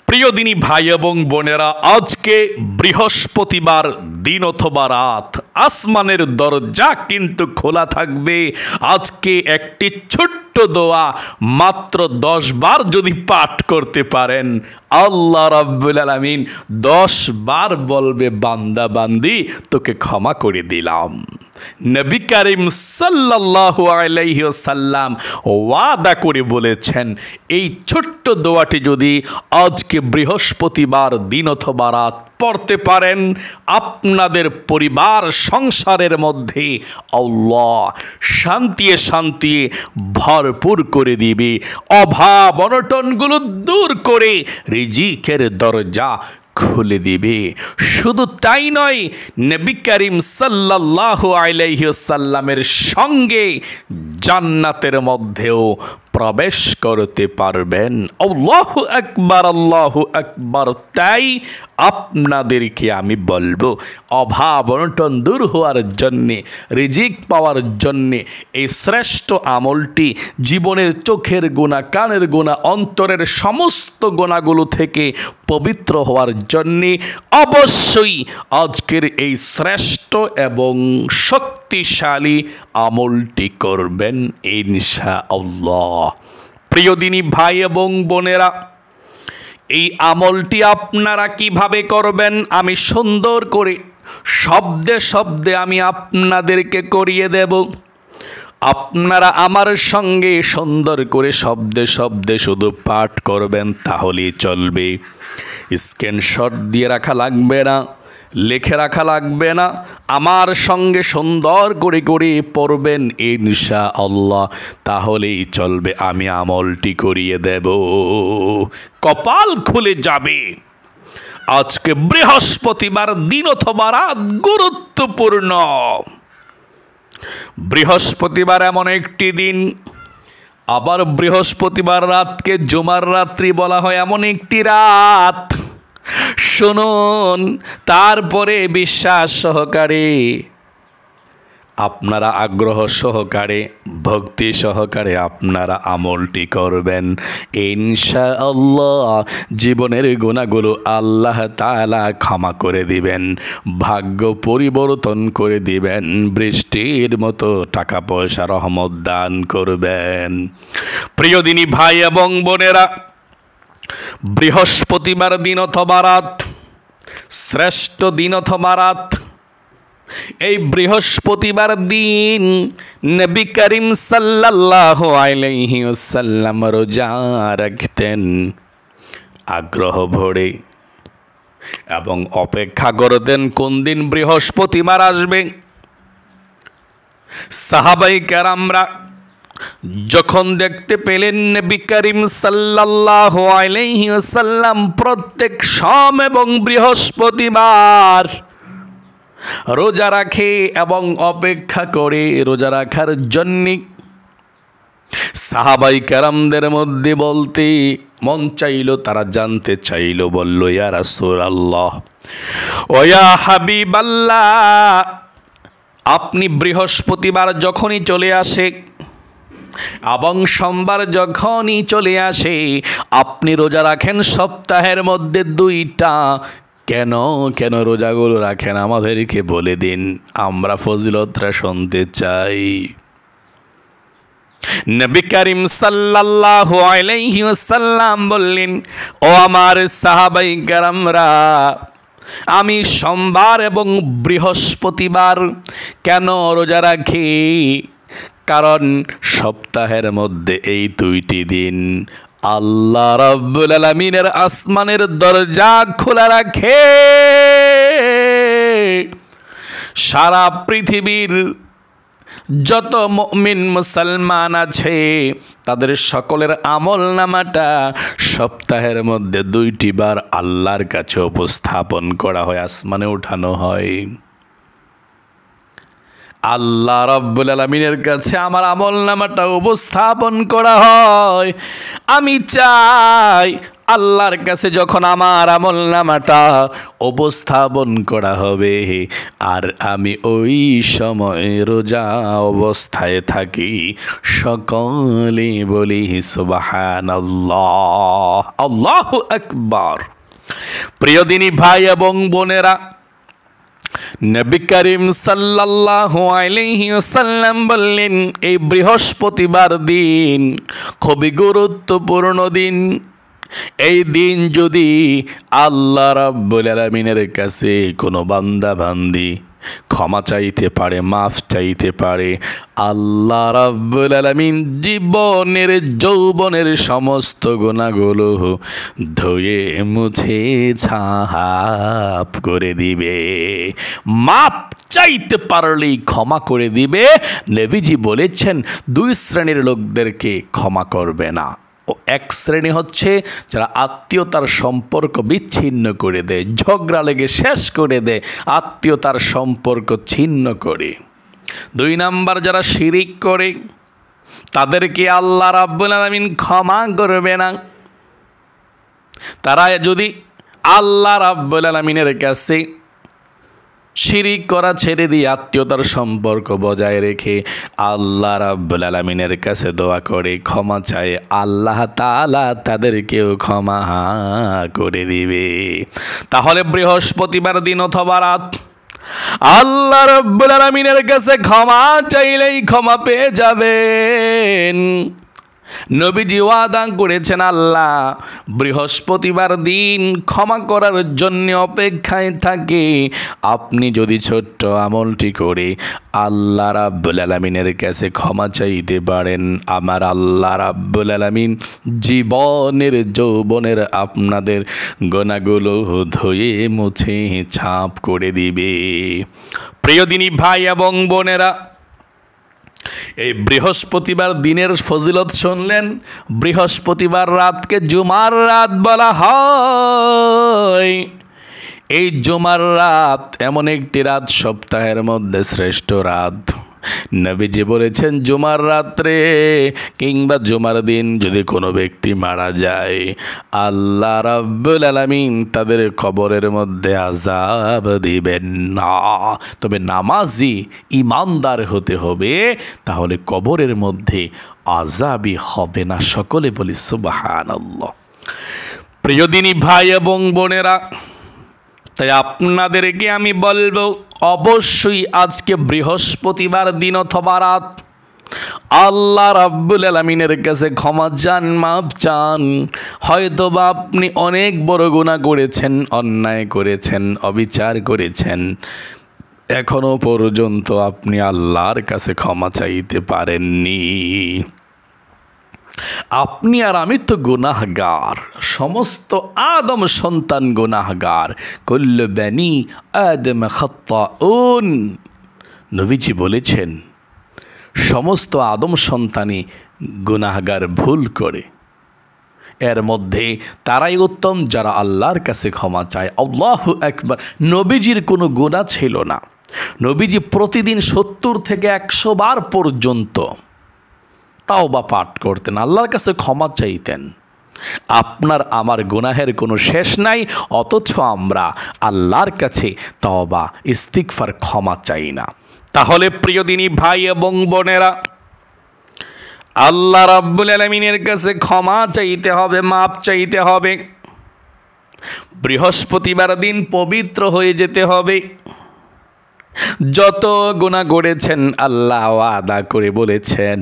প্রিয় দিনী ভাই এবং বোনেরা, আজকে বৃহস্পতিবার দিন অথবা রাত আসমানের দরজা কিন্তু খোলা থাকবে। আজকে একটি ছোট্ট দোয়া মাত্র 10 বার যদি পাঠ করতে পারেন, আল্লাহ রাব্বুল আলামিন 10 বার বলবে, বান্দা বান্দি তোকে ক্ষমা করে দিলাম। নবী করিম সাল্লাল্লাহু আলাইহি ওয়াসাল্লাম ওয়াদা করে বলেছেন, এই ছোট্ট দোয়াটি যদি আজকে বৃহস্পতিবার দিন অথবা রাত পড়তে পারেন, আপনাদের পরিবার সংসারের মধ্যে আল্লাহ শান্তিয়ে শান্তিয়ে ভরপুর করে দিবে, অভাব অনটনগুলো দূর করে রিজিকের দরজা খুলে দিবে। শুধু তাই নয়, নবী করিম সাল্লাল্লাহু আলাইহি ওয়াসাল্লামের সঙ্গে জান্নাতের মধ্যেও প্রবেশ করতে পারবেন। আল্লাহু আকবার, আল্লাহু আকবার। তাই আপনাদেরকে আমি বলবো, অভাব অনটন দূর হওয়ার জন্যে, রিজিক পাওয়ার জন্যে এই শ্রেষ্ঠ আমলটি জীবনের চোখের গুনাহ, কানের গুনাহ, অন্তরের সমস্ত গুনাহগুলো থেকে পবিত্র হওয়ার জন্যে অবশ্যই আজকের এই শ্রেষ্ঠ এবং শক্তিশালী আমলটি করবেন ইনশাআল্লাহ। প্রিয় দিনী ভাই এবং বোনেরা, এই আমলটি আপনারা কিভাবে করবেন আমি সুন্দর করে শব্দে শব্দে আমি আপনাদেরকে করিয়ে দেব। আপনারা আমার সঙ্গে সুন্দর করে শব্দে শব্দে শুধু পাঠ করবেন, তাহলেই চলবে। স্ক্রিনশট দিয়ে রাখা লাগবে না, লিখে রাখা লাগবে না, আমার সঙ্গে সুন্দর করে করে পড়বেন ইনশাআল্লাহ, তাহলেই চলবে। আমি আমলটি করিয়ে দেব, কপাল খুলে যাবে। আজকে বৃহস্পতিবার দিন অথবা রাত গুরুত্বপূর্ণ। বৃহস্পতিবার এমন একটি দিন, আবার বৃহস্পতিবার রাতকে জুমার রাত্রি বলা হয়, এমন একটি রাত। শুনুন, তারপরে বিশ্বাস সহকারে আপনারা আগ্রহ সহকারে ভক্তি সহকারে আপনারা আমলটি করবেন ইনশাআল্লাহ। জীবনের গুনাহগুলো আল্লাহ তাআলা ক্ষমা করে দিবেন, ভাগ্য পরিবর্তন করে দিবেন, বৃষ্টির মতো টাকা পয়সা রহমত দান করবেন। প্রিয় দিনী ভাই এবং বোনেরা, বৃহস্পতিবার দিন অথবা রাত, শ্রেষ্ঠ দিন অথবা রাত, এই বৃহস্পতিবার দিন নবী করিম সাল্লাল্লাহু আলাইহি ওয়াসাল্লাম রোজা রাখতেন আগ্রহ ভরে এবং অপেক্ষা করতেন কোন দিন বৃহস্পতিবার আসবে। সাহাবায়ে কেরামরা যখন দেখতে পেলেন নবী করিম সাল্লাল্লাহু আলাইহি ওয়াসাল্লাম প্রত্যেক সোম এবং বৃহস্পতিবার রোজা রাখে এবং অপেক্ষা করে রোজা রাখার জন্য, সাহাবায়ে কেরামদের মধ্যে বলতে মন চাইল, তারা জানতে চাইল, বলল, ইয়া রাসূলুল্লাহ, ও ইয়া হাবিবাল্লাহ, আপনি বৃহস্পতিবার যখনই চলে আসে এবং সোমবার যখনই চলে আসে আপনি রোজা রাখেন সপ্তাহের মধ্যে 2টা, কেন কেন রোজাগুলো রাখেন আমাদেরকে বলে দিন, আমরা ফজিলতটা শুনতে চাই। নবী করিম সাল্লাল্লাহু আলাইহি ওয়াসাল্লাম বললেন, ও আমার সাহাবায়ে কেরামরা, আমি সোমবার এবং বৃহস্পতিবার কেন রোজা রাখি? কারণ সপ্তাহের মধ্যে এই 2টি দিন আল্লাহ রাব্বুল আলামিনের আসমানের দরজা খোলা রাখে। সারা পৃথিবীর যত মুমিন মুসলমান আছে তাদের সকলের আমলনামাটা সপ্তাহের মধ্যে 2টি বার আল্লাহর কাছে উপস্থাপন করা হয়, আসমানে উঠানো হয়। আল্লাহ রাব্বুল আলামিনের কাছে আমার আমলনামাটা উপস্থাপন করা হয়। আমি চাই আল্লাহর কাছে যখন আমার আমলনামাটা উপস্থাপন করা হবে আর আমি ওই সময় রোজা অবস্থায় থাকি, সকলে বলি সুবহানাল্লাহ, আল্লাহু আকবার। প্রিয় দিনী ভাই এবং বোনেরা, নবী করিম সাল্লাল্লাহু আলাইহি ওয়াসাল্লাম বললেন, এই বৃহস্পতিবার দিন খুবই গুরুত্বপূর্ণ দিন। এই দিন যদি আল্লাহ রাব্বুল আলামিনের কাছে কোনো বান্দা বান্দি ক্ষমা চাইতে পারে, মাফ চাইতে পারে, আল্লাহ রাব্বুল আলামিন জীবনের যৌবনের সমস্ত গুনাহগুলো ধুয়ে মুছে ছাপ করে দিবে। মাফ চাইতে পারলেই ক্ষমা করে দিবে। নবীজি বলেছেন, দুই শ্রেণীর লোকদেরকে ক্ষমা করবে না। এক শ্রেণী হচ্ছে যারা আত্মীয়তার সম্পর্ক বিচ্ছিন্ন করে দেয়, ঝগড়া লেগে শেষ করে দেয়, আত্মীয়তার সম্পর্ক ছিন্ন করে। দুই নাম্বার যারা শিরিক করে, তাদেরকে আল্লাহ রাব্বুল আলামিন ক্ষমা করবে না। তারা যদি আল্লাহ রাব্বুল আলামিনের কাছে শিরিক করা ছেড়ে দিয়ে আত্মীয়তার সম্পর্ক বজায় রেখে আল্লাহ রাব্বুল আলামিনের কাছে দোয়া করে, ক্ষমা চায়, আল্লাহ তাআলা তাদেরকেও ক্ষমা করে দিবে। তাহলে বৃহস্পতিবার দিন অথবা রাত আল্লাহ রাব্বুল আলামিনের কাছে ক্ষমা চাইলেই ক্ষমা পেয়ে যাবেন। নবীজি ওয়াদা করেছেন, আল্লাহ বৃহস্পতিবার দিন ক্ষমা করার জন্য অপেক্ষায় থাকে। আপনি যদি ছোট্ট আমলটি করে আল্লাহ রাব্বুল আলামিনের কাছে ক্ষমা চাইতে পারেন, আমার আল্লাহ রাব্বুল আলামিন জীবনের যৌবনের আপনাদের গুনাহগুলো ধুয়ে মুছে ছাপ করে দিবে। প্রিয় দিনী ভাই এবং বোনেরা, এই বৃহস্পতিবার দিনের ফজিলত শুনলেন। বৃহস্পতিবার রাতকে জুমার রাত বলা হয়। এই জুমার রাত এমন একটি রাত, সপ্তাহের মধ্যে শ্রেষ্ঠ রাত। নবীজি বলেছেন, জুমার রাত্রে কিংবা জুমার দিন যদি কোনো ব্যক্তি মারা যায়, আল্লাহ রাব্বুল আলামিন তাদের কবরের মধ্যে আযাব দিবেন না। তবে নামাজি ইমানদার হতে হবে, তাহলে কবরের মধ্যে আযাবই হবে না। সকলে বলি সুবহানাল্লাহ। প্রিয় দিনী ভাই এবং বোনেরা, তাই আপনাদেরকে আমি বলবো, অবশ্যই আজকে বৃহস্পতিবার দিন অথবা রাত আল্লাহ রাব্বুল আলামিনের কাছে ক্ষমা চান, মাফ চান। হয়তোবা আপনি অনেক বড় গুনাহ করেছেন, অন্যায় করেছেন, অবিচার করেছেন, এখনো পর্যন্ত আপনি আল্লাহর কাছে ক্ষমা চাইতে পারেননি। আপনি আর আমি তো গুনাহগার, সমস্ত আদম সন্তান গুনাহগার। কুল্লু বানি আদম খাত্তাউন। নবীজি বলেছেন, সমস্ত আদম সন্তানই গুনাহগার, ভুল করে। এর মধ্যে তারাই উত্তম যারা আল্লাহর কাছে ক্ষমা চায়। আল্লাহু আকবার। নবীজির কোনো গুনাহ ছিল না। নবীজি প্রতিদিন 70 থেকে 100 বার পর্যন্ত তাওবা পাঠ করতেন, আল্লাহর কাছে ক্ষমা চাইতেন। আপনার আমার গুনাহের কোনো শেষ নাই, অথচ আমরা আল্লাহর কাছে তাওবা, ইস্তিগফার, ক্ষমা চাই না। তাহলে প্রিয় দিনী ভাই এবং বোনেরা, আল্লাহ রাব্বুল আলামিনের কাছে ক্ষমা চাইতে হবে, মাপ চাইতে হবে। বৃহস্পতিবার দিন পবিত্র হয়ে যেতে হবে। যত গুনাহ করেছেন আল্লাহ ওয়াদা করে বলেছেন,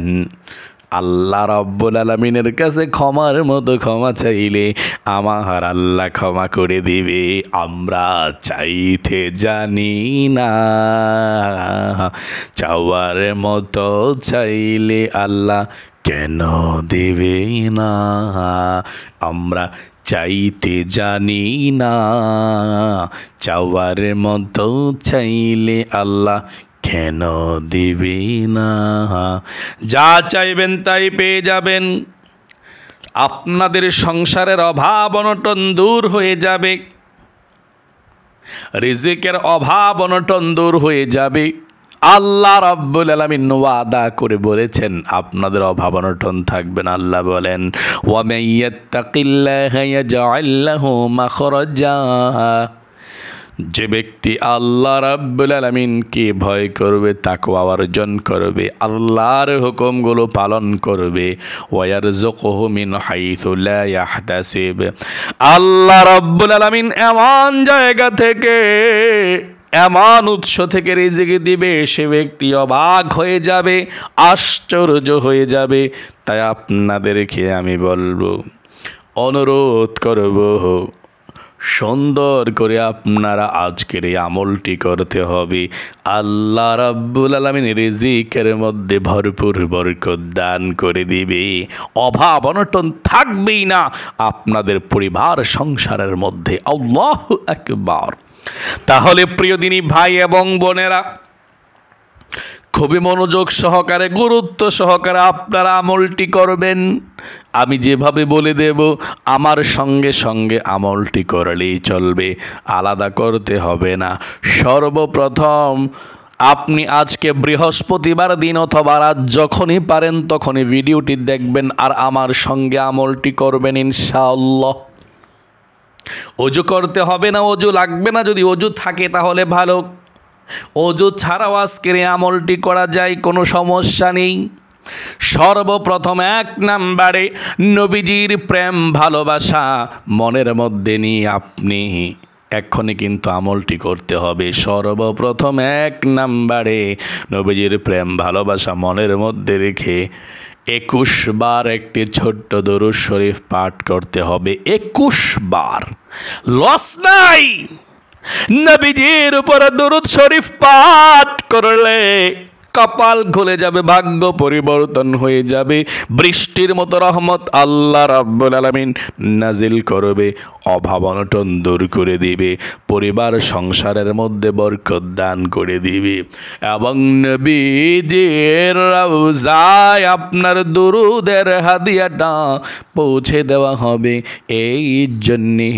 আল্লাহ রাব্বুল আলামিনের কাছে ক্ষমার মতো ক্ষমা চাইলে আমার আল্লাহ ক্ষমা করে দিবে। আমরা চাইতে জানি না, চাওয়ার মতো চাইলে আল্লাহ কেন দিবে না। আমরা চাইতে জানি না, চাওয়ার মতো চাইলে আল্লাহ কেন দিবে না। যা চাইবেন তাই পেয়ে যাবেন। আপনাদের সংসারের অভাব অনটন দূর হয়ে যাবে, রিজিকের অভাব অনটন দূর হয়ে যাবে। আল্লাহ রাব্বুল আলামিন ওয়াদা করে বলেছেন আপনাদের অভাব অনটন থাকবে না। আল্লাহ বলেন ওয়া মাইয়াত্তাকিল্লাহা ইয়াজআল লাহু মাখরাজা, যে ব্যক্তি আল্লাহ রাব্বুল আলামিনকে ভয় করবে, তাকওয়া অর্জন করবে, আল্লাহর হুকুমগুলো পালন করবে, ওয়ারযুকুহু মিন হাইসু লা ইয়াহতাসিব, আল্লাহ রাব্বুল আলামিন এমন জায়গা থেকে, এমন উৎস থেকে রিজিক দিবে, সে ব্যক্তি অবাক হয়ে যাবে, আশ্চর্য হয়ে যাবে। তাই আপনাদেরকে আমি বলবো, অনুরোধ করব, সুন্দর করে আপনারা আজকের এই আমলটি করতে হবে। আল্লাহ রাব্বুল আলামিন রিজিকের মধ্যে ভরপুর বরকত দান করে দিবে, অভাব অনটন থাকবেই না আপনাদের পরিবার সংসারের মধ্যে। আল্লাহু আকবার। তাহলে প্রিয় দিনী ভাই এবং বোনেরা, খুবই মনোযোগ সহকারে, গুরুত্ব সহকারে আপনারা আমলটি করবেন। আমি যেভাবে বলে দেব আমার সঙ্গে সঙ্গে আমলটি করলেই চলবে, আলাদা করতে হবে না। সর্বপ্রথম আপনি আজকে বৃহস্পতিবার দিন অথবা রাত যখনই পারেন তখনই ভিডিওটি দেখবেন আর আমার সঙ্গে আমলটি করবেন ইনশাআল্লাহ। ওযু করতে হবে না, ওযু লাগবে না, যদি ওযু থাকে তাহলে ভালো, ওযু ছাড়াও আজকের এই আমলটি করা যায়, কোনো সমস্যা নেই। সর্বপ্রথম এক নম্বরে নবীজির প্রেম ভালোবাসা মনের মধ্যে নিয়ে আপনি এক্ষুনি কিন্তু আমলটি করতে হবে। সর্বপ্রথম এক নম্বরে নবীজির প্রেম ভালোবাসা মনের মধ্যে রেখে 21 বার একটি ছোট্ট দরুদ শরীফ পাঠ করতে হবে। 21 বার, লস নাই। নবীজির উপর দরুদ শরীফ পাঠ করলে কপাল খুলে যাবে, ভাগ্য পরিবর্তন হয়ে যাবে, বৃষ্টির মতো রহমত আল্লাহ রাব্বুল আলামিন নাজিল করবে, অভাব অনটন দূর করে দিবে, পরিবার সংসারের মধ্যে বরকত দান করে দিবে এবং নবীজির রওজায় আপনার দুরুদের হাদিয়াটা পৌঁছে দেওয়া হবে। এই জন্যে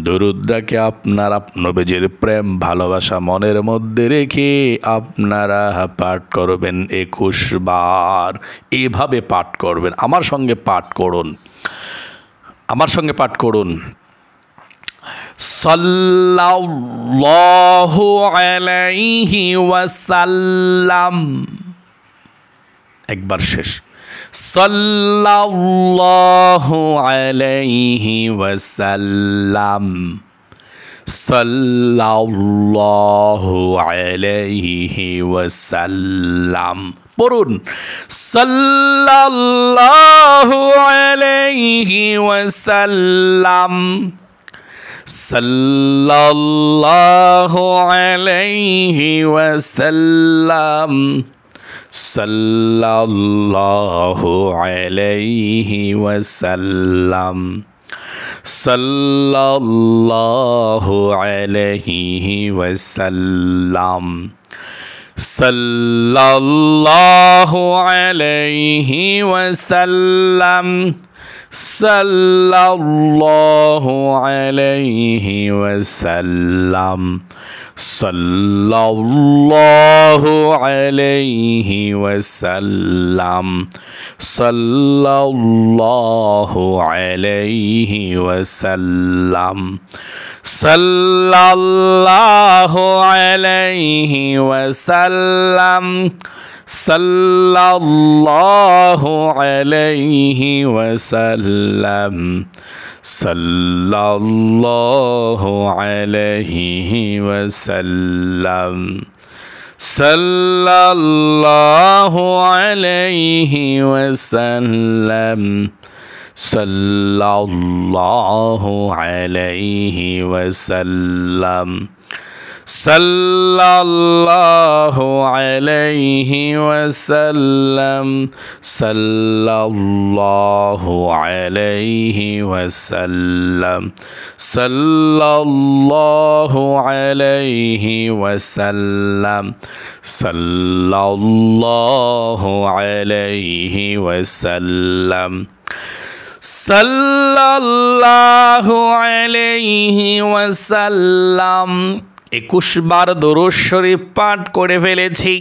দুরুদটাকে আপনারা নবীজির প্রেম ভালোবাসা মনের মধ্যে রেখে আপনারা পাঠ করবেন 21 বার। এভাবে পাঠ করবেন, আমার সঙ্গে পাঠ করুন, আমার সঙ্গে পাঠ করুন। সাল্লাল্লাহু আলাইহি ওয়াসাল্লাম, একবার শেষ। সাল্লাল্লাহু আলাইহি ওয়াসাল্লাম, সাল্লাল্লাহু আলাইহি ওয়াসাল্লাম। পড়ুন, সাল্লাল্লাহু আলাইহি ওয়াসাল্লাম, সাল্লাল্লাহু আলাইহি ওয়াসাল্লাম, সাল্লাল্লাহু আলাইহি ওয়াসাল্লাম, সাল্লাল্লাহু আলাইহি ওয়াসাল্লাম, সাল্লাল্লাহু আলাইহি ওয়াসাল্লাম, সাল্লাল্লাহু আলাইহি ওয়াসাল্লাম, সাল্লাল্লাহু আলাইহি ওয়াসাল্লাম, সাল্লাল্লাহু আলাইহি ওয়াসাল্লাম, সাল্লাল্লাহু আলাইহি ওয়াসাল্লাম, সাল্লাল্লাহু আলাইহি ওয়াসাল্লাম, সাল্লাল্লাহু আলাইহি ওয়াসাল্লাম, সাল্লাল্লাহু আলাইহি ওয়াসাল্লাম, সাল্লাল্লাহু আলাইহি ওয়াসাল্লাম, সাল্লাল্লাহু আলাইহি ওয়াসাল্লাম, সাল্লাল্লাহু আলাইহি ওয়াসাল্লাম, সাল্লাল্লাহু আলাইহি ওয়াসাল্লাম, সাল্লাল্লাহু আলাইহি ওয়াসাল্লাম, সাল্লাল্লাহু আলাইহি ওয়াসাল্লাম। 21 বার দরুদ শরীফ পাঠ করে ফেলেছি।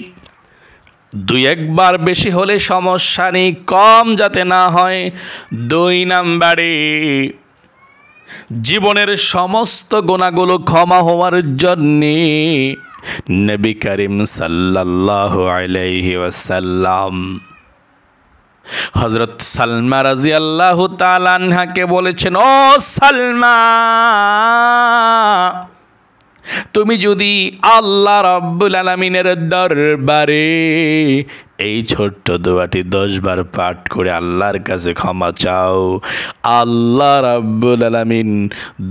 2-1 বার বেশি হলে সমস্যা নেই, কম যাতে না হয়। 2 নাম্বারে জীবনের সমস্ত গুনাহগুলো ক্ষমা হওয়ার জন্যে নবী করিম সাল্লাল্লাহু আলাইহি ওয়াসাল্লাম হযরত সালমা রাদিয়াল্লাহু তাআলা আনহাকে বলেছেন, ও সালমা, তুমি যদি আল্লাহ রাব্বুল আলামিনের দরবারে এই ছোট্ট দোয়াটি 10 বার পাঠ করে আল্লাহর কাছে ক্ষমা চাও, আল্লাহ রাব্বুল আলামিন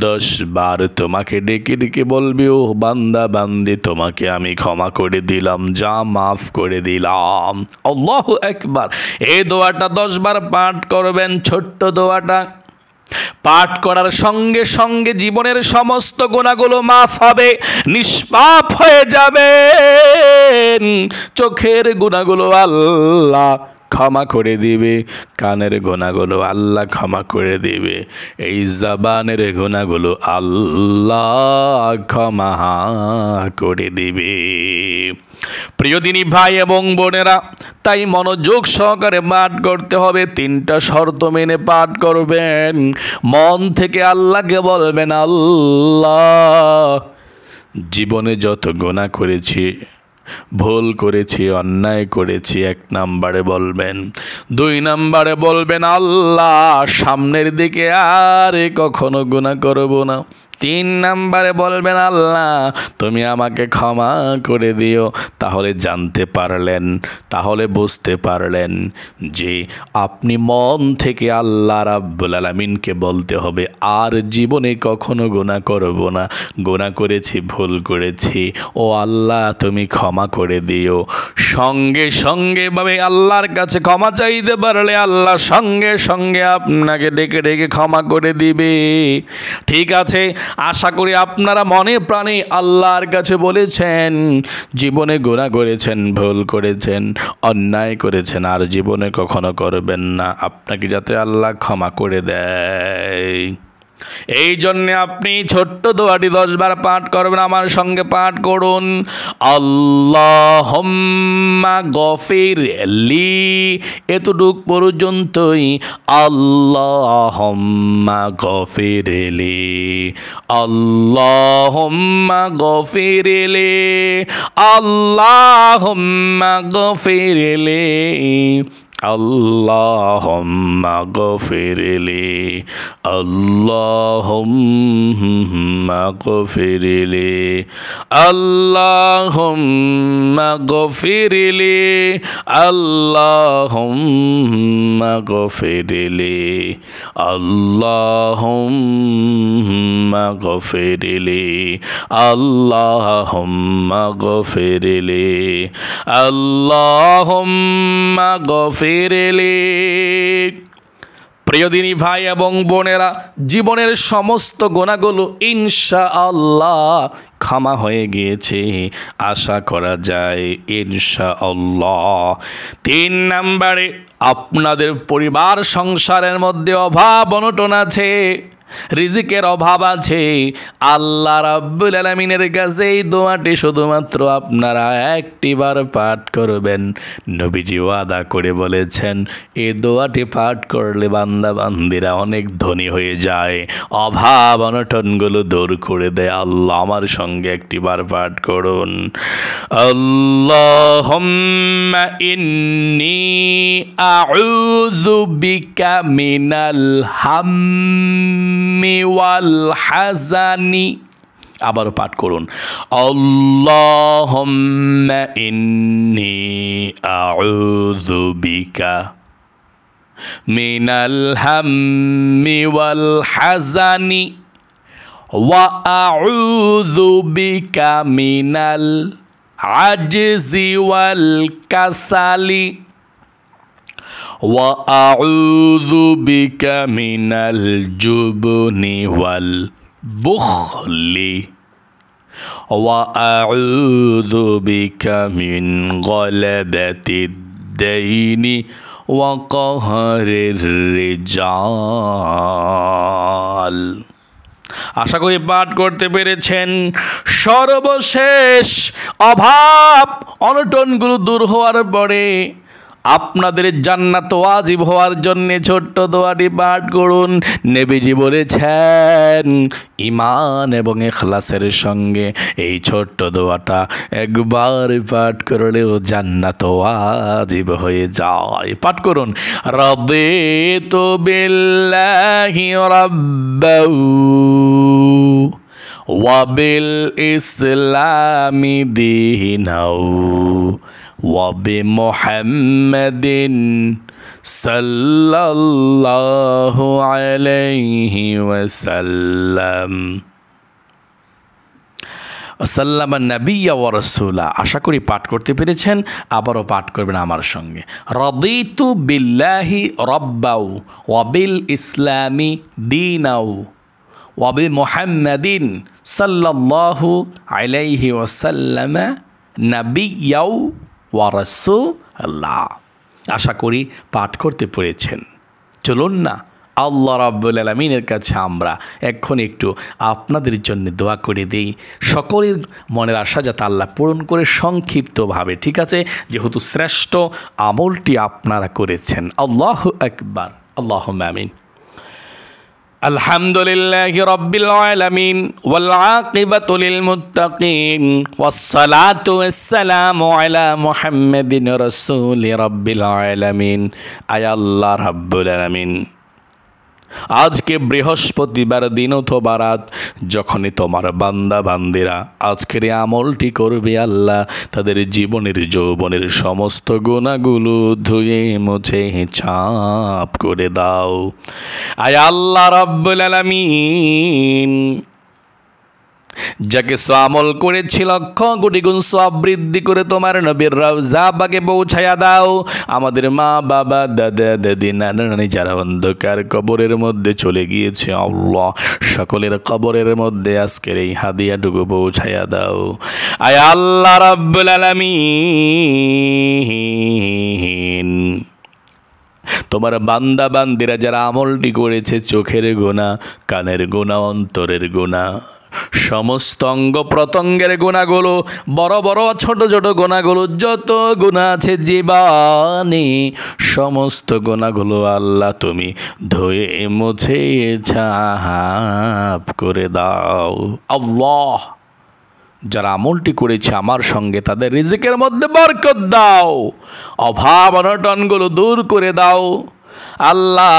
10 বার তোমাকে ডেকে ডেকে বলবে, ও বান্দা বান্দি, তোমাকে আমি ক্ষমা করে দিলাম, যা মাফ করে দিলাম। আল্লাহু আকবার। এই দোয়াটা 10 বার পাঠ করবেন। ছোট্ট দোয়াটা পাঠ করার সঙ্গে সঙ্গে জীবনের সমস্ত গুনাহগুলো মাফ হবে, নিষ্পাপ হয়ে যাবে। চোখের গুনাহগুলো আল্লাহ ক্ষমা করে দিবে, কানের গুনাহগুলো আল্লাহ ক্ষমা করে দিবে, এই জবানের গুনাহগুলো আল্লাহ ক্ষমা করে দিবে। প্রিয় দিনী ভাই এবং বোনেরা, তাই মনোযোগ সহকারে পাঠ করতে হবে। 3টা শর্ত মেনে পাঠ করবেন। মন থেকে আল্লাহকে বলবেন, আল্লাহ, জীবনে যত গুনাহ করেছি, ভুল করেছি, অন্যায় করেছি, 1 নম্বরে বলবেন। 2 নম্বরে বলবেন, আল্লাহ, সামনের দিকে আর কখনো গুনাহ করব না। 3 নম্বরে বলবেন, আল্লাহ, তুমি আমাকে ক্ষমা করে দিও। তাহলে জানতে পারলেন, তাহলে বুঝতে পারলেন যে আপনি মন থেকে আল্লাহ রাব্বুল আলামিনকে বলতে হবে, আর জীবনে কখনো গুনাহ করব না, গুনাহ করেছি, ভুল করেছি, ও আল্লাহ তুমি ক্ষমা করে দিও। সঙ্গে সঙ্গে ভাবে আল্লাহর কাছে ক্ষমা চাইতে পারলে আল্লাহ সঙ্গে সঙ্গে আপনাকে ডেকে ডেকে ক্ষমা করে দিবে। ঠিক আছে, আশা করি আপনারা মনে প্রাণে আল্লাহর কাছে বলেছেন, জীবনে গুনাহ করেছেন, ভুল করেছেন, অন্যায় করেছেন, আর জীবনে কখনো করবেন না, আপনাকে যাতে আল্লাহ ক্ষমা করে দেয়। এই জন্যে আপনি ছোট্ট দোয়াটি 10 বার পাঠ করবেন। আমার সঙ্গে পাঠ করুন, আল্লাহুম্মা গফির লি, এতটুক পর্যন্তই। আল্লাহুম্মা গফির লি, আল্লাহুম্মা গফির লি, আল্লাহুম্মা গফির লি, আল্লাহুম্মা গফিরলি, আল্লাহুম্মা গফিরলি, আল্লাহুম্মা গফিরলি, আল্লাহুম্মা গফিরলি, আল্লাহুম্মা গফিরলি, আল্লাহুম্মা গফিরলি, আল্লাহুম্মা গফিরলি। প্রিয় দিনী ভাই এবং বোনেরা, জীবনের সমস্ত গুনাহগুলো ইনশাআল্লাহ ক্ষমা হয়ে গিয়েছে, আশা করা যায় ইনশাআল্লাহ। 3 নম্বরে, আপনাদের পরিবার সংসারের মধ্যে অভাব অনটন আছে, রিজিকের অভাব আছে, আল্লাহ রাব্বুল আলামিনের কাছে এই দোয়াটি শুধুমাত্র আপনারা 1টি বার পাঠ করবেন। নবীজি ওয়াদা করে বলেছেন, এই দোয়াটি পাঠ করলে বান্দা বান্দিরা অনেক ধনী হয়ে যায়, অভাব অনটনগুলো দূর করে দেয়। আল্লাহ, আমার সঙ্গে 1টি বার পাঠ করুন, আল্লাহুম্মা ইন্নী আউযু বিকা মিনাল হাম্মি ওয়াল হাজানি। আবারও পাঠ করুন, আল্লাহুম্মা ইন্নী আউযু বিকা মিনাল হাম্মি ওয়াল হাজানি ওয়া আউযু বিকা মিনাল আজজি ওয়াল কাসালি ওয়া আউযু বিকা মিনাল জুবনি ওয়াল বুখলি ওয়া আউযু বিকা মিন গলাবাতিদ দাইনি ওয়া কাহরির রিজাল। আশা করি পাঠ করতে পেরেছেন। সর্বশেষ অভাব অনটনগুলো দূর হওয়ার পরে আপনাদের জান্নাত ওয়াজিব হওয়ার জন্য ছোট্ট দোয়াটি পাঠ করুন। নবীজি বলেছেন ঈমান এবং ইখলাসের সঙ্গে এই ছোট্ট দোয়াটা একবার পাঠ করলেও জান্নাত ওয়াজিব হয়ে যায়। পাঠ করুন, রাদিতু বিল্লাহি রাব্বাও ওয়া বিল ইসলামি দীনাও ওয়া বিমুহাম্মাদিন সাল্লাল্লাহু আলাইহি ওয়াসাল্লাম সাল্লামা নাবিয়্যা ওয়া রাসূলা। আশা করি পাঠ করতে পেরেছেন। আবারও পাঠ করবেন আমার সঙ্গে। রাদিতু বিল্লাহি রাব্বাও ওয়া বিল ইসলামি দীনাও ওয়া বিমুহাম্মাদিন সাল্লাল্লাহু আলাইহি ওয়াসাল্লাম নাবিয়্যাও ওয়া রাসূলা। আশা করি পাঠ করতে পেরেছেন। চলুন না আল্লাহ রাব্বুল আলামিনের কাছে আমরা এখন একটু আপনাদের জন্য দোয়া করে দেই। সকলের মনের আশা যাতে আল্লাহ পূরণ করে সংক্ষিপ্তভাবে, ঠিক আছে? যেহেতু শ্রেষ্ঠ আমলটি আপনারা করেছেন। আল্লাহু আকবার, আল্লাহুম্মা আমিন। আলহামদুলিল্লাহি রাব্বিল আলামিন ওয়াল আকিবাতু লিল মুত্তাকিন ওয়াসসালাতু ওয়াসসালামু আলা মুহাম্মাদিন রাসূলি রাব্বিল আলামিন। আয় আল্লাহ রাব্বুল আলামিন, আজকে বৃহস্পতিবার দিন অথবা রাত, যখনই তোমার বান্দা বান্দিরা আজকের এই আমলটি করবে আল্লাহ, তাদের জীবনের যৌবনের সমস্ত গুনাহগুলো ধুয়ে মুছে ছাপ করে দাও। আয় আল্লাহ রাব্বুল আলামিন, যাকে আমল করেছি লক্ষ কোটি গুণ সওয়াব বৃদ্ধি করে তোমার নবীর রওজা পাকে পৌঁছায়া দাও। আমাদের মা বাবা দাদা দাদি নানা নানি যারা অন্ধকার কবরের মধ্যে চলে গিয়েছে আল্লাহ, সকলের কবরের মধ্যে আজকের এই হাদিয়াটুকু পৌঁছায়া দাও। আয় আল্লাহ রাব্বুল আলামিন, তোমার বান্দা বান্দিরা যারা আমলটি করেছে, চোখের গুনাহ, কানের গুনাহ, অন্তরের গুনাহ, সমস্ত অঙ্গ প্রত্যঙ্গের গুনাহগুলো, বড় বড় ছোট ছোট গুনাহগুলো, যত গুনাহ আছে জীবনে সমস্ত গুনাহগুলো আল্লাহ তুমি ধুয়ে মুছে ছাপ করে দাও। আল্লাহ, যারা আমলটি করেছে আমার সঙ্গে তাদের রিজিকের মধ্যে বরকত দাও, অভাব অনটনগুলো দূর করে দাও। আল্লাহ,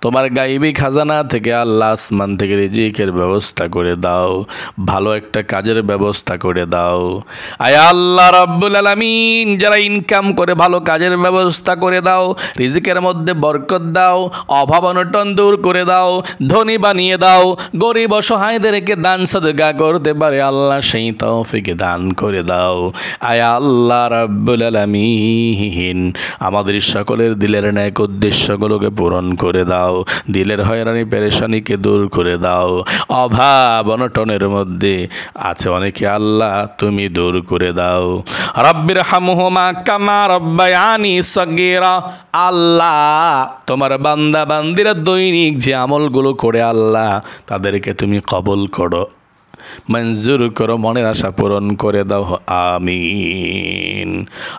তোমার গাইবী খাজানা থেকে আল্লাহ আসমান থেকে রিজিকের ব্যবস্থা করে দাও, ভালো একটা কাজের ব্যবস্থা করে দাও। আয় আল্লাহ রাব্বুল আলামিন, যারা ইনকাম করে ভালো কাজের ব্যবস্থা করে দাও, রিজিকের মধ্যে বরকত দাও, অভাব অনটন দূর করে দাও, ধনী বানিয়ে দাও, গরিব অসহায়দেরকে দান সদকা করতে পারে আল্লাহ সেই তৌফিক দান করে দাও। আয় আল্লাহ রাব্বুল আলামিন, আমাদের সকলের দিলের ন্যাক উদ্দেশ্যগুলোকে পূরণ করে দাও, দিলের হয়রানি পেরেশানিকে দূর করে দাও। অভাব অনটনের মধ্যে আছে অনেকে আল্লাহ তুমি দূর করে দাও। রব্বির হামহুমা কামা রব্বায়ানি সগীরা। আল্লাহ, তোমার বান্দা বান্দিরা দৈনিক যে আমলগুলো করে আল্লাহ তাদেরকে তুমি কবুল করো, মঞ্জুর করো, মনের আশা পূরণ করে দাও। আমিন।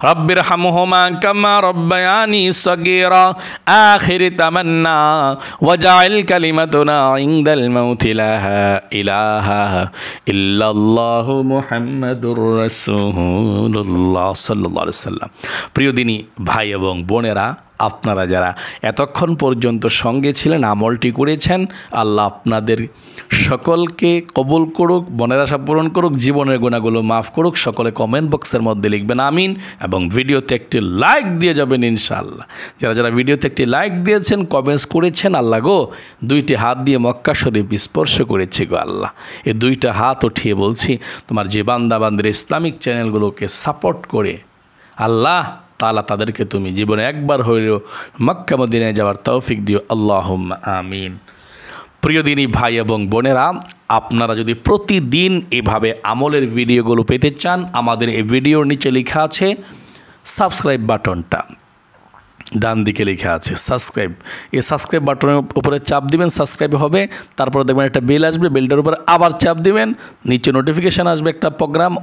রব্বির হামহুমা কামা রব্বায়ানি সগীরা। আখির তামান্না ওয়াজআল কালিমাতুনা ইনদাল মাউতি লা ইলাহা ইল্লাল্লাহু মুহাম্মাদুর রাসূলুল্লাহ সাল্লাল্লাহু আলাইহি ওয়াসাল্লাম। প্রিয় দিনী ভাই এবং বোনেরা, আপনারা যারা এতক্ষণ পর্যন্ত সঙ্গে ছিলেন, আমলটি করেছেন, আল্লাহ আপনাদের সকলকে কবুল করুক, মনের আশা পূরণ করুক, জীবনের গুনাহগুলো মাফ করুক। সকলে কমেন্ট বক্সের মধ্যে লিখবেন আমিন, এবং ভিডিওতে একটি লাইক দিয়ে যাবেন ইনশাআল্লাহ। যারা যারা ভিডিওতে একটি লাইক দিয়েছেন, কমেন্টস করেছেন, আল্লাহ গো দুইটি হাত দিয়ে মক্কা শরীফ স্পর্শ করেছি গো আল্লাহ, এই দুইটা হাত উঠিয়ে বলছি তোমার যে বান্দা বান্দির ইসলামিক চ্যানেলগুলোকে সাপোর্ট করে আল্লাহ তাআলা তাদেরকে তুমি জীবনে একবার হইলেও মক্কা মদিনায় যাওয়ার তৌফিক দিও। আল্লাহুম্মা আমিন। প্রিয় দিনী ভাই এবং বোনেরা, আপনারা যদি প্রতিদিন এভাবে আমলের ভিডিওগুলো পেতে চান, আমাদের এই ভিডিওর নিচে লেখা আছে সাবস্ক্রাইব বাটনটা, ডান দিকে লেখা আছে সাবস্ক্রাইব, এই সাবস্ক্রাইব বাটনের উপরে চাপ দিবেন, সাবস্ক্রাইব হবে। তারপরে দেখবেন একটা বেল আসবে, বেলটার উপরে আবার চাপ দিবেন, নিচে নোটিফিকেশান আসবে একটা প্রোগ্রাম,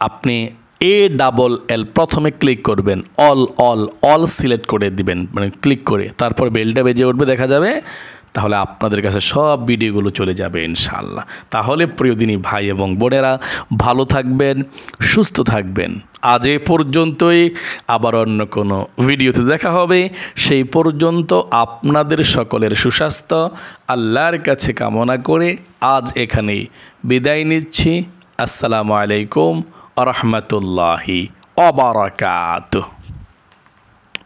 আপনি ALL প্রথমে ক্লিক করবেন, অল সিলেক্ট করে দিবেন, মানে ক্লিক করে তারপর বেলটা বেজে উঠবে দেখা যাবে, তাহলে আপনাদের কাছে সব ভিডিওগুলো চলে যাবে ইনশাআল্লাহ। তাহলে প্রিয়দিনী ভাই এবং বোনেরা, ভালো থাকবেন, সুস্থ থাকবেন। আজ এ পর্যন্তই, আবার অন্য কোনো ভিডিওতে দেখা হবে। সেই পর্যন্ত আপনাদের সকলের সুস্বাস্থ্য আল্লাহর কাছে কামনা করে আজ এখানেই বিদায় নিচ্ছি। আসসালামু আলাইকুম ওয়া রাহমাতুল্লাহি ওয়া বারাকাতুহু।